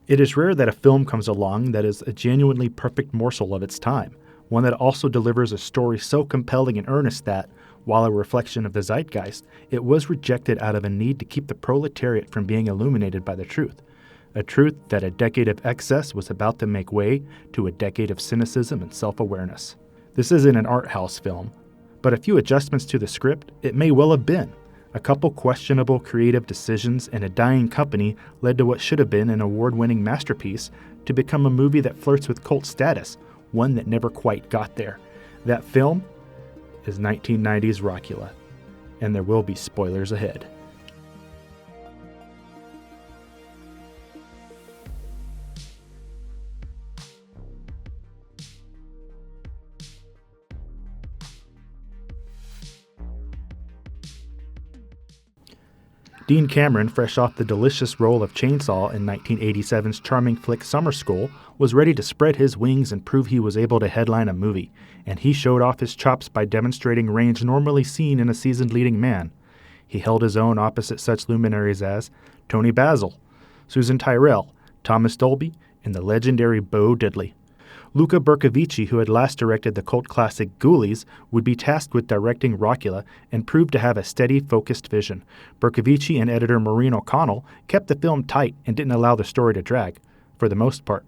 It is rare that a film comes along that is a genuinely perfect morsel of its time, one that also delivers a story so compelling and earnest that, while a reflection of the zeitgeist, it was rejected out of a need to keep the proletariat from being illuminated by the truth. A truth that a decade of excess was about to make way to a decade of cynicism and self-awareness. This isn't an art house film, but a few adjustments to the script, it may well have been. A couple questionable creative decisions and a dying company led to what should have been an award-winning masterpiece to become a movie that flirts with cult status, one that never quite got there. That film is 1990's Rockula, and there will be spoilers ahead. Dean Cameron, fresh off the delicious role of Chainsaw in 1987's charming flick Summer School, was ready to spread his wings and prove he was able to headline a movie, and he showed off his chops by demonstrating range normally seen in a seasoned leading man. He held his own opposite such luminaries as Tony Basil, Susan Tyrrell, Thomas Dolby, and the legendary Bo Diddley. Luca Bercovici, who had last directed the cult classic Ghoulies, would be tasked with directing Rockula and proved to have a steady, focused vision. Bercovici and editor Maureen O'Connell kept the film tight and didn't allow the story to drag, for the most part.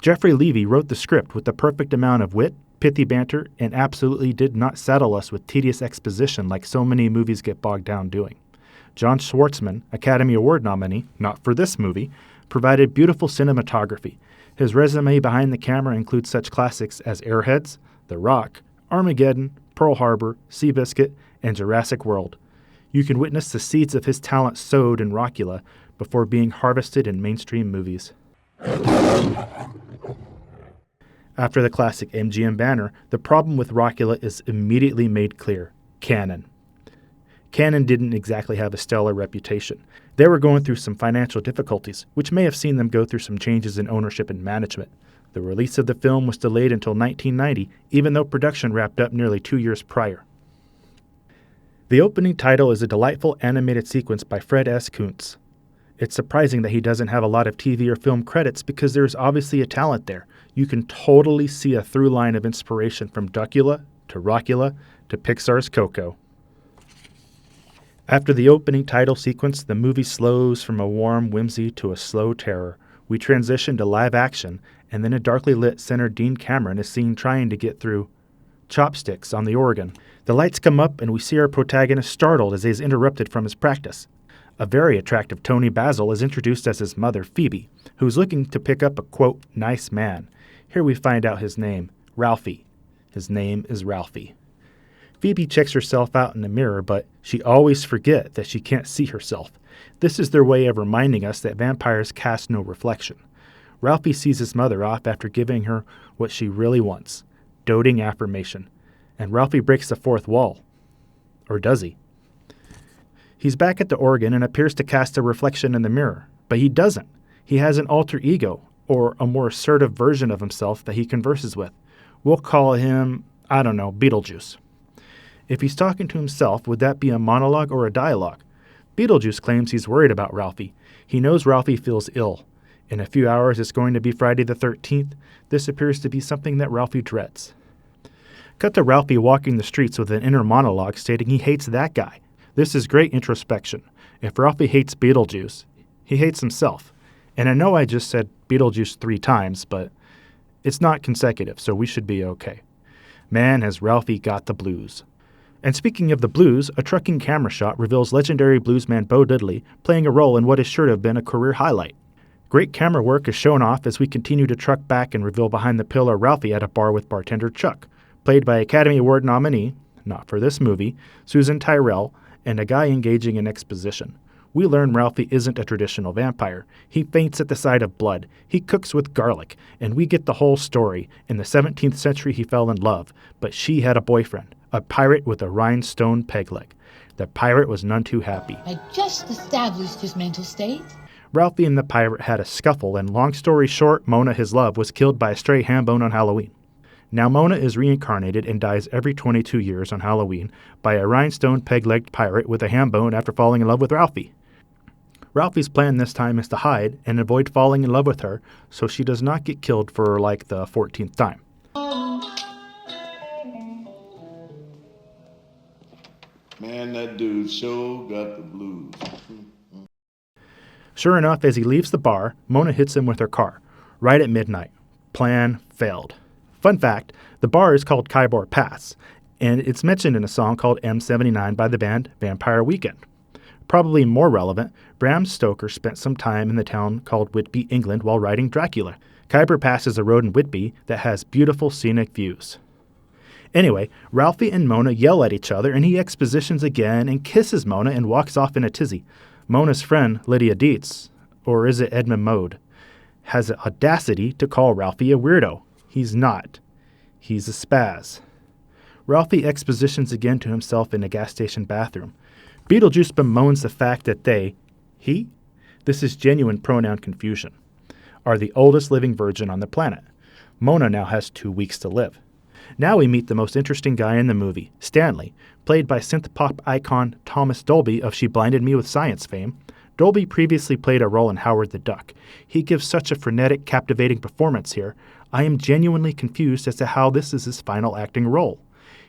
Jeffrey Levy wrote the script with the perfect amount of wit, pithy banter, and absolutely did not saddle us with tedious exposition like so many movies get bogged down doing. John Schwartzman, Academy Award nominee, not for this movie, provided beautiful cinematography. His resume behind the camera includes such classics as Airheads, The Rock, Armageddon, Pearl Harbor, Seabiscuit, and Jurassic World. You can witness the seeds of his talent sowed in Rockula before being harvested in mainstream movies. After the classic MGM banner, the problem with Rockula is immediately made clear: Canon. Canon didn't exactly have a stellar reputation. They were going through some financial difficulties, which may have seen them go through some changes in ownership and management. The release of the film was delayed until 1990, even though production wrapped up nearly 2 years prior. The opening title is a delightful animated sequence by Fred S. Kuntz. It's surprising that he doesn't have a lot of TV or film credits because there's obviously a talent there. You can totally see a through line of inspiration from Duckula to Rockula to Pixar's Coco. After the opening title sequence, the movie slows from a warm whimsy to a slow terror. We transition to live action, and then a darkly lit center Dean Cameron is seen trying to get through chopsticks on the organ. The lights come up, and we see our protagonist startled as he is interrupted from his practice. A very attractive Tony Basil is introduced as his mother, Phoebe, who's looking to pick up a, quote, nice man. Here we find out his name, Ralphie. His name is Ralphie. Phoebe checks herself out in the mirror, but she always forgets that she can't see herself. This is their way of reminding us that vampires cast no reflection. Ralphie sees his mother off after giving her what she really wants, doting affirmation. And Ralphie breaks the fourth wall. Or does he? He's back at the organ and appears to cast a reflection in the mirror, but he doesn't. He has an alter ego, or a more assertive version of himself that he converses with. We'll call him, Beetlejuice. If he's talking to himself, would that be a monologue or a dialogue? Beetlejuice claims he's worried about Ralphie. He knows Ralphie feels ill. In a few hours, it's going to be Friday the 13th. This appears to be something that Ralphie dreads. Cut to Ralphie walking the streets with an inner monologue stating he hates that guy. This is great introspection. If Ralphie hates Beetlejuice, he hates himself. And I know I just said Beetlejuice 3 times, but it's not consecutive, so we should be okay. Man, has Ralphie got the blues. And speaking of the blues, a trucking camera shot reveals legendary bluesman Bo Diddley playing a role in what is sure to have been a career highlight. Great camera work is shown off as we continue to truck back and reveal behind the pillar Ralphie at a bar with bartender Chuck, played by Academy Award nominee, not for this movie, Susan Tyrrell, and a guy engaging in exposition. We learn Ralphie isn't a traditional vampire. He faints at the sight of blood. He cooks with garlic, and we get the whole story. In the 17th century he fell in love, but she had a boyfriend, a pirate with a rhinestone peg leg. The pirate was none too happy. I just established his mental state. Ralphie and the pirate had a scuffle, and long story short, Mona, his love, was killed by a stray ham bone on Halloween. Now Mona is reincarnated and dies every 22 years on Halloween by a rhinestone peg-legged pirate with a ham bone after falling in love with Ralphie. Ralphie's plan this time is to hide and avoid falling in love with her so she does not get killed for like the 14th time. Man, that dude sure got the blues. Sure enough, as he leaves the bar, Mona hits him with her car, right at midnight. Plan failed. Fun fact, the bar is called Kybor Pass, and it's mentioned in a song called M79 by the band Vampire Weekend. Probably more relevant, Bram Stoker spent some time in the town called Whitby, England while writing Dracula. Khyber Pass is a road in Whitby that has beautiful scenic views. Anyway, Ralphie and Mona yell at each other and he expositions again and kisses Mona and walks off in a tizzy. Mona's friend, Lydia Dietz, or is it Edmund Mode, has the audacity to call Ralphie a weirdo. He's not. He's a spaz. Ralphie expositions again to himself in a gas station bathroom. Beetlejuice bemoans the fact that he, this is genuine pronoun confusion, are the oldest living virgin on the planet. Mona now has 2 weeks to live. Now we meet the most interesting guy in the movie, Stanley, played by synth-pop icon Thomas Dolby of She Blinded Me with Science fame. Dolby previously played a role in Howard the Duck. He gives such a frenetic, captivating performance here. I am genuinely confused as to how this is his final acting role.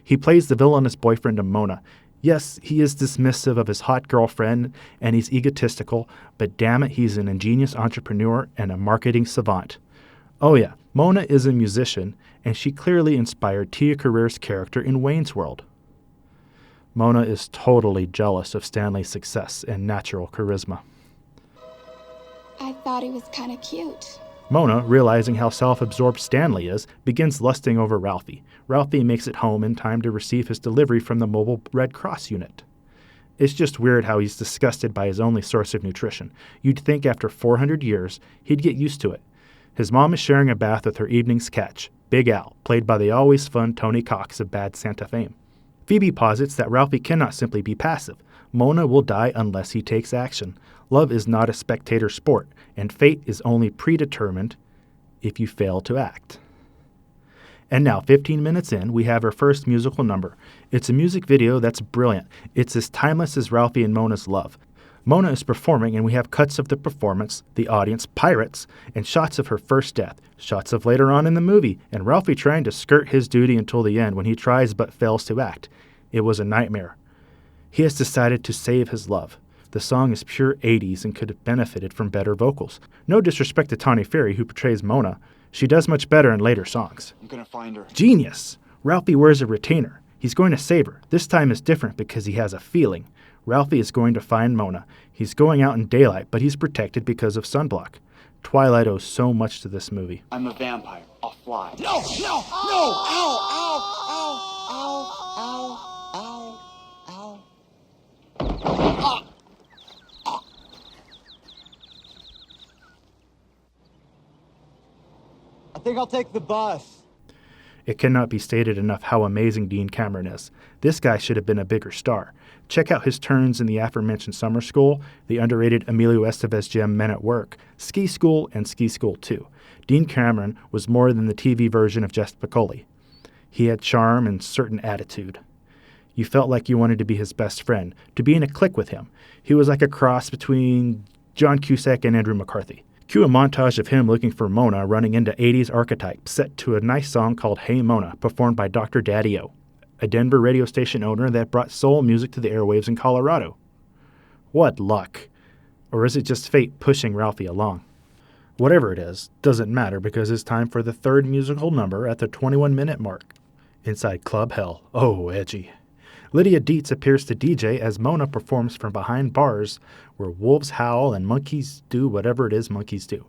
He plays the villainous boyfriend of Mona. Yes, he is dismissive of his hot girlfriend and he's egotistical, but damn it, he's an ingenious entrepreneur and a marketing savant. Oh yeah, Mona is a musician, and she clearly inspired Tia Carrere's character in Wayne's World. Mona is totally jealous of Stanley's success and natural charisma. I thought he was kind of cute. Mona, realizing how self-absorbed Stanley is, begins lusting over Ralphie. Ralphie makes it home in time to receive his delivery from the mobile Red Cross unit. It's just weird how he's disgusted by his only source of nutrition. You'd think after 400 years, he'd get used to it. His mom is sharing a bath with her evening's catch, Big Al, played by the always fun Tony Cox of Bad Santa fame. Phoebe posits that Ralphie cannot simply be passive. Mona will die unless he takes action. Love is not a spectator sport, and fate is only predetermined if you fail to act. And now, 15 minutes in, we have our first musical number. It's a music video that's brilliant. It's as timeless as Ralphie and Mona's love. Mona is performing, and we have cuts of the performance, the audience, pirates, and shots of her first death, shots of later on in the movie, and Ralphie trying to skirt his duty until the end when he tries but fails to act. It was a nightmare. He has decided to save his love. The song is pure 80s and could have benefited from better vocals. No disrespect to Tawny Ferry, who portrays Mona. She does much better in later songs. I'm gonna find her. Genius! Ralphie wears a retainer. He's going to save her. This time is different because he has a feeling. Ralphie is going to find Mona. He's going out in daylight, but he's protected because of sunblock. Twilight owes so much to this movie. I'm a vampire. I'll fly. No! No! No! Ow! Ow! Ow! Ow! Ow! Ow! I think I'll take the bus. It cannot be stated enough how amazing Dean Cameron is. This guy should have been a bigger star. Check out his turns in the aforementioned Summer School, the underrated Emilio Estevez gem Men at Work, Ski School, and Ski School 2. Dean Cameron was more than the TV version of Jess Piccoli. He had charm and certain attitude. You felt like you wanted to be his best friend, to be in a clique with him. He was like a cross between John Cusack and Andrew McCarthy. Cue a montage of him looking for Mona running into 80s archetypes set to a nice song called Hey Mona, performed by Dr. Daddy-O, a Denver radio station owner that brought soul music to the airwaves in Colorado. What luck! Or is it just fate pushing Ralphie along? Whatever it is, doesn't matter because it's time for the third musical number at the 21-minute mark. Inside Club Hell. Oh, edgy. Lydia Dietz appears to DJ as Mona performs from behind bars where wolves howl and monkeys do whatever it is monkeys do.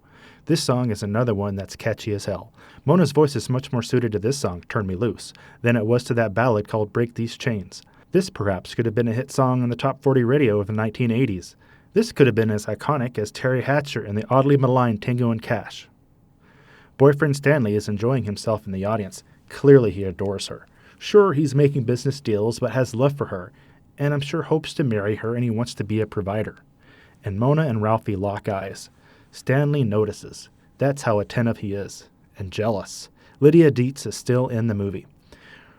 This song is another one that's catchy as hell. Mona's voice is much more suited to this song, Turn Me Loose, than it was to that ballad called Break These Chains. This perhaps could have been a hit song on the top 40 radio of the 1980s. This could have been as iconic as Terry Hatcher and the oddly maligned Tango and Cash. Boyfriend Stanley is enjoying himself in the audience. Clearly he adores her. Sure, he's making business deals, but has love for her, and I'm sure hopes to marry her and he wants to be a provider. And Mona and Ralphie lock eyes. Stanley notices. That's how attentive he is. And jealous. Lydia Dietz is still in the movie.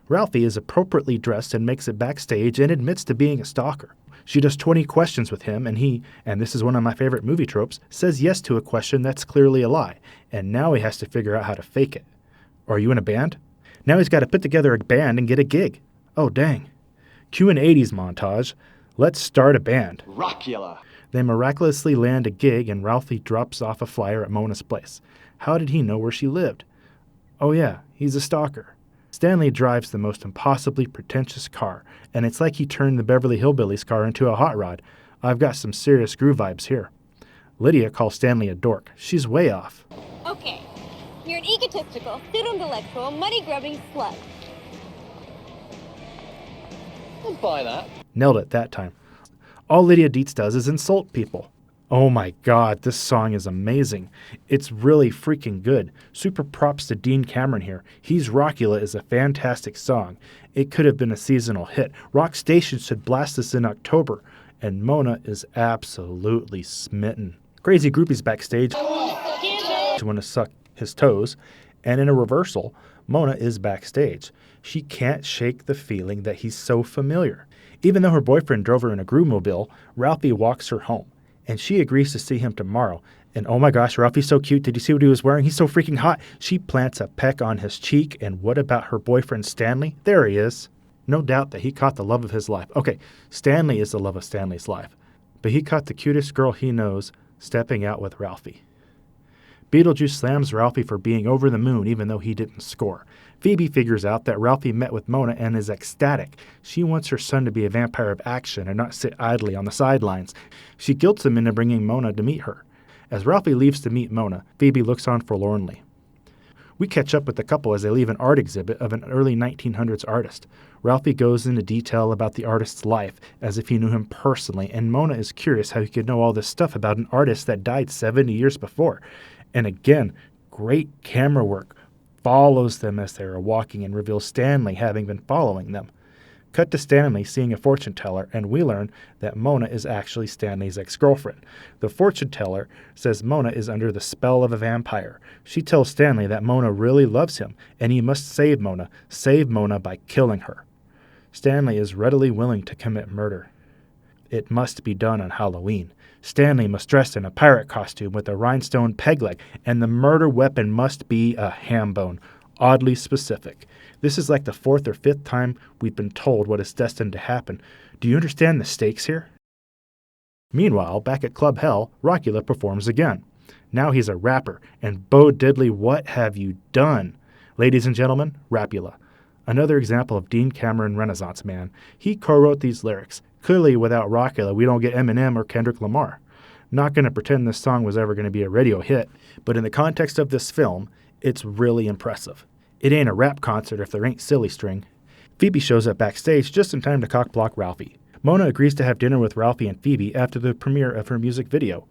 Ralphie is appropriately dressed and makes it backstage and admits to being a stalker. She does 20 questions with him, and he, and this is one of my favorite movie tropes, says yes to a question that's clearly a lie, and now he has to figure out how to fake it. Are you in a band? Now he's got to put together a band and get a gig. Oh, dang. Cue an 80s montage. Let's start a band. Rockula. They miraculously land a gig, and Ralphie drops off a flyer at Mona's place. How did he know where she lived? Oh yeah, he's a stalker. Stanley drives the most impossibly pretentious car, and it's like he turned the Beverly Hillbillies car into a hot rod. I've got some serious groove vibes here. Lydia calls Stanley a dork. She's way off. Okay, you're an egotistical, pseudo-intellectual, money-grubbing slut. I'll buy that. Nailed it that time. All Lydia Dietz does is insult people. Oh my god, this song is amazing. It's really freaking good. Super props to Dean Cameron here. He's Rockula is a fantastic song. It could have been a seasonal hit. Rock stations should blast this in October. And Mona is absolutely smitten. Crazy groupies backstage want to suck his toes. And in a reversal, Mona is backstage. She can't shake the feeling that he's so familiar. Even though her boyfriend drove her in a Groomobile, Ralphie walks her home. And she agrees to see him tomorrow. And oh my gosh, Ralphie's so cute. Did you see what he was wearing? He's so freaking hot. She plants a peck on his cheek. And what about her boyfriend Stanley? There he is. No doubt that he caught the love of his life. Okay, Stanley is the love of Stanley's life. But he caught the cutest girl he knows stepping out with Ralphie. Beetlejuice slams Ralphie for being over the moon even though he didn't score. Phoebe figures out that Ralphie met with Mona and is ecstatic. She wants her son to be a vampire of action and not sit idly on the sidelines. She guilts him into bringing Mona to meet her. As Ralphie leaves to meet Mona, Phoebe looks on forlornly. We catch up with the couple as they leave an art exhibit of an early 1900s artist. Ralphie goes into detail about the artist's life as if he knew him personally, and Mona is curious how he could know all this stuff about an artist that died 70 years before. And again, great camera work. Follows them as they are walking and reveals Stanley having been following them. Cut to Stanley seeing a fortune teller, and we learn that Mona is actually Stanley's ex-girlfriend. The fortune teller says Mona is under the spell of a vampire. She tells Stanley that Mona really loves him, and he must save Mona by killing her. Stanley is readily willing to commit murder. It must be done on Halloween. Stanley must dress in a pirate costume with a rhinestone peg leg, and the murder weapon must be a ham bone. Oddly specific. This is like the 4th or 5th time we've been told what is destined to happen. Do you understand the stakes here? Meanwhile, back at Club Hell, Rockula performs again. Now he's a rapper, and Bo Diddley, what have you done? Ladies and gentlemen, Rapula. Another example of Dean Cameron Renaissance man. He co-wrote these lyrics. Clearly, without Rockula, we don't get Eminem or Kendrick Lamar. Not going to pretend this song was ever going to be a radio hit, but in the context of this film, it's really impressive. It ain't a rap concert if there ain't silly string. Phoebe shows up backstage just in time to cockblock Ralphie. Mona agrees to have dinner with Ralphie and Phoebe after the premiere of her music video.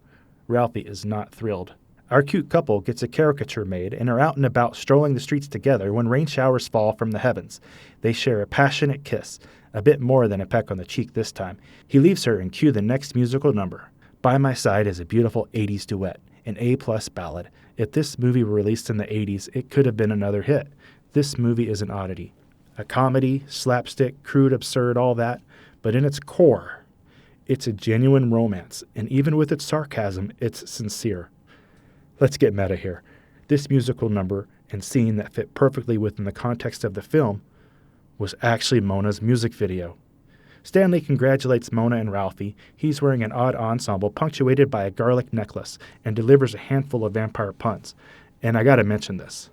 Ralphie is not thrilled. Our cute couple gets a caricature made and are out and about strolling the streets together when rain showers fall from the heavens. They share a passionate kiss, a bit more than a peck on the cheek this time. He leaves her and cue the next musical number. By My Side is a beautiful 80s duet, an A-plus ballad. If this movie were released in the 80s, it could have been another hit. This movie is an oddity. A comedy, slapstick, crude, absurd, all that, but in its core, it's a genuine romance, and even with its sarcasm, it's sincere. Let's get meta here. This musical number and scene that fit perfectly within the context of the film was actually Mona's music video. Stanley congratulates Mona and Ralphie. He's wearing an odd ensemble punctuated by a garlic necklace and delivers a handful of vampire puns. And I gotta mention this.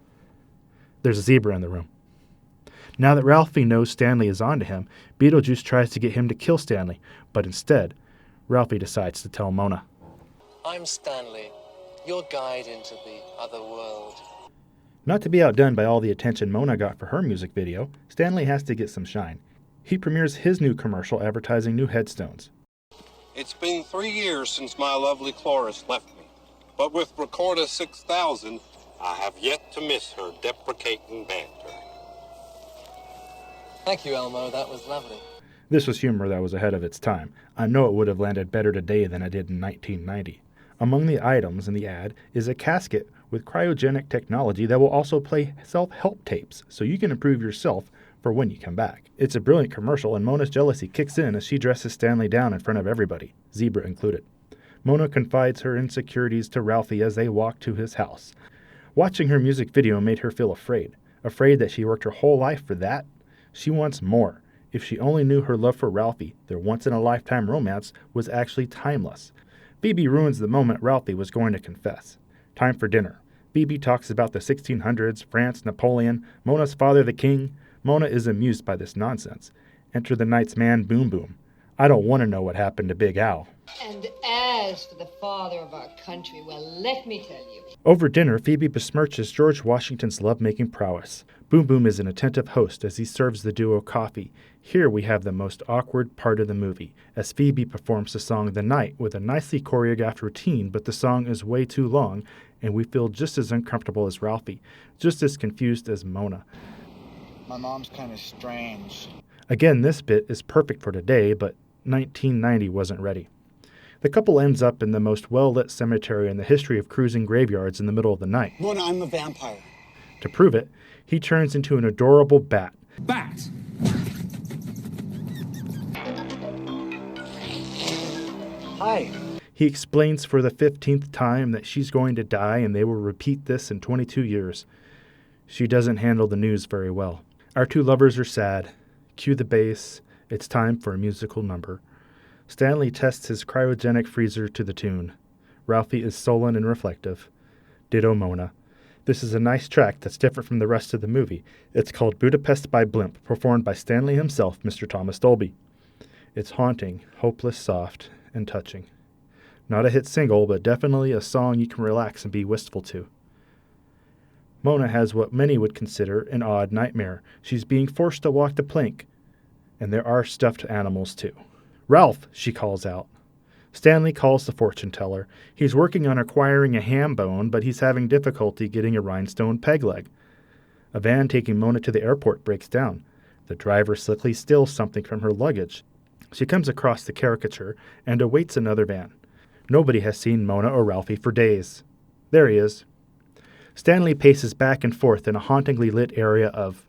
There's a zebra in the room. Now that Ralphie knows Stanley is onto him, Beetlejuice tries to get him to kill Stanley, but instead, Ralphie decides to tell Mona. I'm Stanley, your guide into the other world. Not to be outdone by all the attention Mona got for her music video, Stanley has to get some shine. He premieres his new commercial advertising new headstones. It's been 3 years since my lovely Cloris left me, but with Recorda 6000, I have yet to miss her deprecating banter. Thank you, Elmo. That was lovely. This was humor that was ahead of its time. I know it would have landed better today than it did in 1990. Among the items in the ad is a casket with cryogenic technology that will also play self-help tapes, so you can improve yourself for when you come back. It's a brilliant commercial, and Mona's jealousy kicks in as she dresses Stanley down in front of everybody, Zebra included. Mona confides her insecurities to Ralphie as they walk to his house. Watching her music video made her feel afraid that she worked her whole life for that. She wants more. If she only knew her love for Ralphie, their once-in-a-lifetime romance was actually timeless. Phoebe ruins the moment Ralphie was going to confess. Time for dinner. Phoebe talks about the 1600s, France, Napoleon, Mona's father the king. Mona is amused by this nonsense. Enter the night's man, Boom Boom. I don't want to know what happened to Big Al. And as for the father of our country, well, let me tell you. Over dinner, Phoebe besmirches George Washington's love-making prowess. Boom Boom is an attentive host as he serves the duo coffee. Here we have the most awkward part of the movie, as Phoebe performs the song The Night with a nicely choreographed routine, but the song is way too long, and we feel just as uncomfortable as Ralphie, just as confused as Mona. My mom's kind of strange. Again, this bit is perfect for today, but 1990 wasn't ready. The couple ends up in the most well-lit cemetery in the history of cruising graveyards in the middle of the night. Mona, I'm a vampire. To prove it, he turns into an adorable bat. Bat! Hi. He explains for the 15th time that she's going to die and they will repeat this in 22 years. She doesn't handle the news very well. Our two lovers are sad. Cue the bass. It's time for a musical number. Stanley tests his cryogenic freezer to the tune. Ralphie is sullen and reflective. Ditto Mona. This is a nice track that's different from the rest of the movie. It's called Budapest by Blimp, performed by Stanley himself, Mr. Thomas Dolby. It's haunting, hopeless, soft, and touching. Not a hit single, but definitely a song you can relax and be wistful to. Mona has what many would consider an odd nightmare. She's being forced to walk the plank, and there are stuffed animals too. Ralph, she calls out. Stanley calls the fortune teller. He's working on acquiring a ham bone, but he's having difficulty getting a rhinestone peg leg. A van taking Mona to the airport breaks down. The driver slickly steals something from her luggage. She comes across the caricature and awaits another van. Nobody has seen Mona or Ralphie for days. There he is. Stanley paces back and forth in a hauntingly lit area of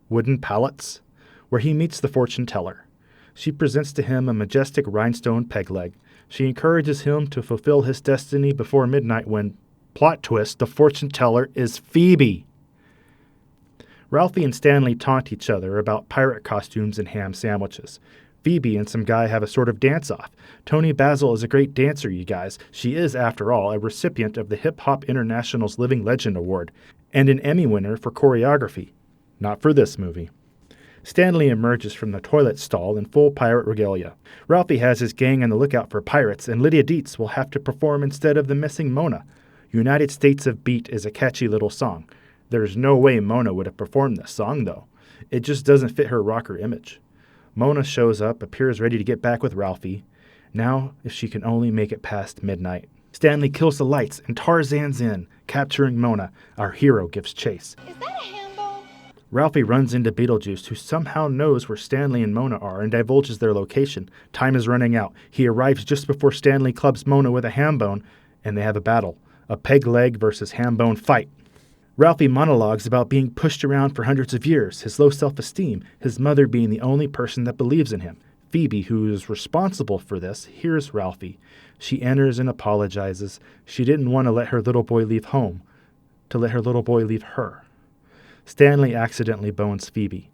wooden pallets, where he meets the fortune teller. She presents to him a majestic rhinestone peg leg. She encourages him to fulfill his destiny before midnight when, plot twist, the fortune teller is Phoebe. Ralphie and Stanley taunt each other about pirate costumes and ham sandwiches. Phoebe and some guy have a sort of dance-off. Toni Basil is a great dancer, you guys. She is, after all, a recipient of the Hip Hop International's Living Legend Award and an Emmy winner for choreography. Not for this movie. Stanley emerges from the toilet stall in full pirate regalia. Ralphie has his gang on the lookout for pirates, and Lydia Dietz will have to perform instead of the missing Mona. United States of Beat is a catchy little song. There's no way Mona would have performed this song, though. It just doesn't fit her rocker image. Mona shows up, appears ready to get back with Ralphie. Now, if she can only make it past midnight. Stanley kills the lights, and Tarzan's in, capturing Mona. Our hero gives chase. Is that a ham bone? Ralphie runs into Beetlejuice, who somehow knows where Stanley and Mona are and divulges their location. Time is running out. He arrives just before Stanley clubs Mona with a ham bone, and they have a battle. A peg leg versus ham bone fight. Ralphie monologues about being pushed around for hundreds of years, his low self-esteem, his mother being the only person that believes in him. Phoebe, who is responsible for this, hears Ralphie. She enters and apologizes. She didn't want to let her little boy leave home, to let her little boy leave her. Stanley accidentally bones Phoebe.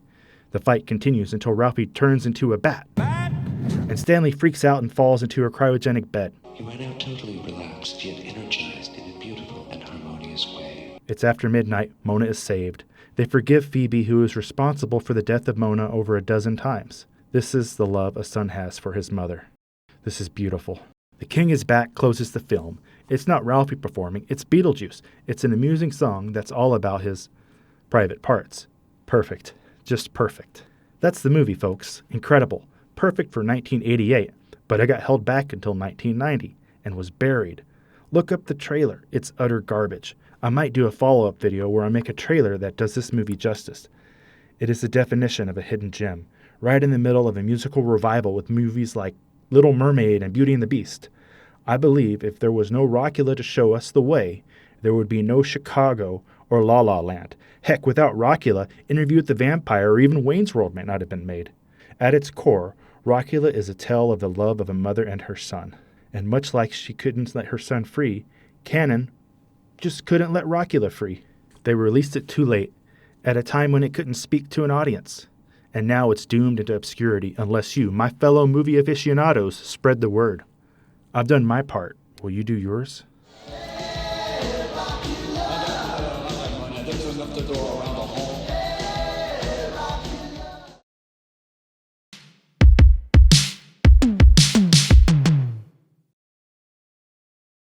The fight continues until Ralphie turns into a bat. And Stanley freaks out and falls into a cryogenic bed. You are now totally relaxed, yet energized in a beautiful and harmonious way. It's after midnight. Mona is saved. They forgive Phoebe, who is responsible for the death of Mona over a dozen times. This is the love a son has for his mother. This is beautiful. The King is Back closes the film. It's not Ralphie performing, it's Beetlejuice. It's an amusing song that's all about his private parts. Perfect. Just perfect. That's the movie, folks. Incredible. Perfect for 1988, but it got held back until 1990 and was buried. Look up the trailer. It's utter garbage. I might do a follow-up video where I make a trailer that does this movie justice. It is the definition of a hidden gem, right in the middle of a musical revival with movies like Little Mermaid and Beauty and the Beast. I believe if there was no Rockula to show us the way, there would be no Chicago or La La Land. Heck, without Rockula, Interview with the Vampire or even Wayne's World might not have been made. At its core, Rockula is a tale of the love of a mother and her son. And much like she couldn't let her son free, canon just couldn't let Rockula free. They released it too late, at a time when it couldn't speak to an audience. And now it's doomed into obscurity unless you, my fellow movie aficionados, spread the word. I've done my part. Will you do yours? There's enough to go around.